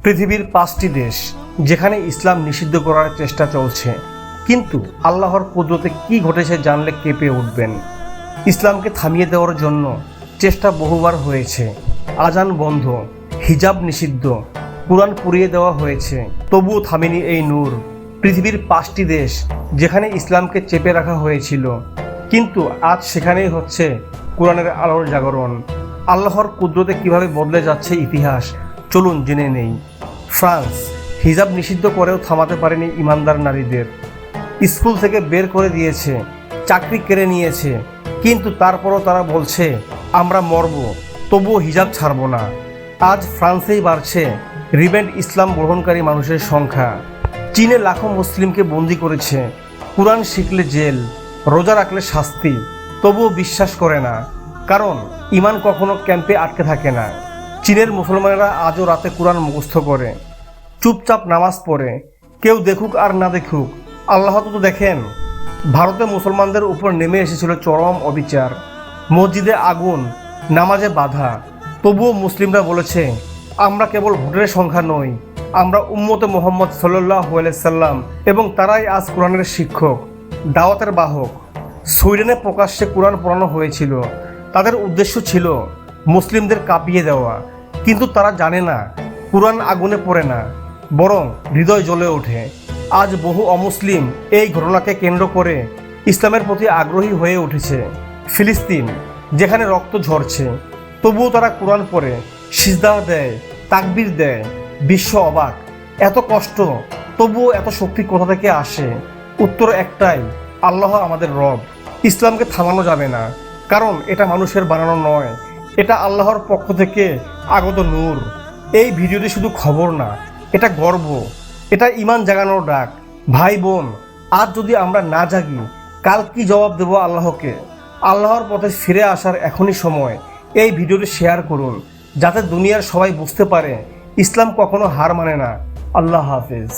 পৃথিবীর 5টি দেশ যেখানে ইসলাম নিষিদ্ধ করার চেষ্টা চলছে, কিন্তু আল্লাহর কুদরতে কি ঘটেছে জানলে কেঁপে উঠবেন। ইসলামকে থামিয়ে দেওয়ার জন্য চেষ্টা বহুবার হয়েছে। আজান বন্ধ, হিজাব নিষিদ্ধ, কুরআন পুড়িয়ে দেওয়া হয়েছে, তবুও থামেনি এই নূর। পৃথিবীর 5টি দেশ যেখানে ইসলামকে চেপে রাখা হয়েছিল, কিন্তু আজ সেখানেই হচ্ছে কোরআনের আলোর জাগরণ। আল্লাহর কুদরতে কিভাবে বদলে যাচ্ছে ইতিহাস, চলুন জেনে নেই। ফ্রান্স হিজাব নিষিদ্ধ করেও থামাতে পারেনি ইমানদার নারীদের। স্কুল থেকে বের করে দিয়েছে, চাকরি কেড়ে নিয়েছে, কিন্তু তারপরও তারা বলছে আমরা মরব, তবুও হিজাব ছাড়ব না। আজ ফ্রান্সেই বাড়ছে রিবেন্ট ইসলাম গ্রহণকারী মানুষের সংখ্যা। চীনে লাখো মুসলিমকে বন্দি করেছে, কুরআন শিখলে জেল, রোজা রাখলে শাস্তি, তবুও বিশ্বাস করে না, কারণ ঈমান কখনো ক্যাম্পে আটকে থাকে না। চীনের মুসলমানেরা আজও রাতে কুরআন মুখস্থ করে, চুপচাপ নামাজ পড়ে, কেউ দেখুক আর না দেখুক আল্লাহ তো দেখেন। ভারতে মুসলমানদের উপর নেমে এসেছিল চরম অবিচার, মসজিদে আগুন, নামাজে বাধা, তবুও মুসলিমরা বলেছে আমরা কেবল ভোটের সংখ্যা নই, আমরা উম্মতে মুহাম্মদ সাল্লাল্লাহু আলাইহি সাল্লাম, এবং তারাই আজ কোরআনের শিক্ষক, দাওয়াতের বাহক। সুইডেনে প্রকাশ্যে কোরআন পড়ানো হয়েছিল, তাদের উদ্দেশ্য ছিল মুসলিমদের কাঁপিয়ে দেওয়া, কিন্তু তারা জানে না কোরআন আগুনে পড়ে না, বরং হৃদয় জ্বলে ওঠে। আজ বহু অমুসলিম এই ঘটনাকে কেন্দ্র করে ইসলামের প্রতি আগ্রহী হয়ে উঠেছে। ফিলিস্তিন যেখানে রক্ত ঝরছে, তবুও তারা কোরআন পড়ে, সিজদা দেয়, তাকবীর দেয়। বিশ্ব অবাক, এত কষ্ট তবুও এত শক্তি কোথা থেকে আসে? উত্তর একটাই, আল্লাহ আমাদের রব। ইসলামকে থামানো যাবে না, কারণ এটা মানুষের বানানো নয়, এটা আল্লাহর পক্ষ থেকে আগত নূর। এই ভিডিওটি শুধু খবর না, এটা গর্ব, এটা ঈমান জাগানোর ডাক। ভাই বোন, আজ যদি আমরা না জাগি, কাল কি জবাব দেব আল্লাহকে? আল্লাহর পথে ফিরে আসার এখনই সময়। এই ভিডিওটি শেয়ার করুন, যাতে দুনিয়ার সবাই বুঝতে পারে ইসলাম কখনো হার মানে না। আল্লাহ হাফেজ।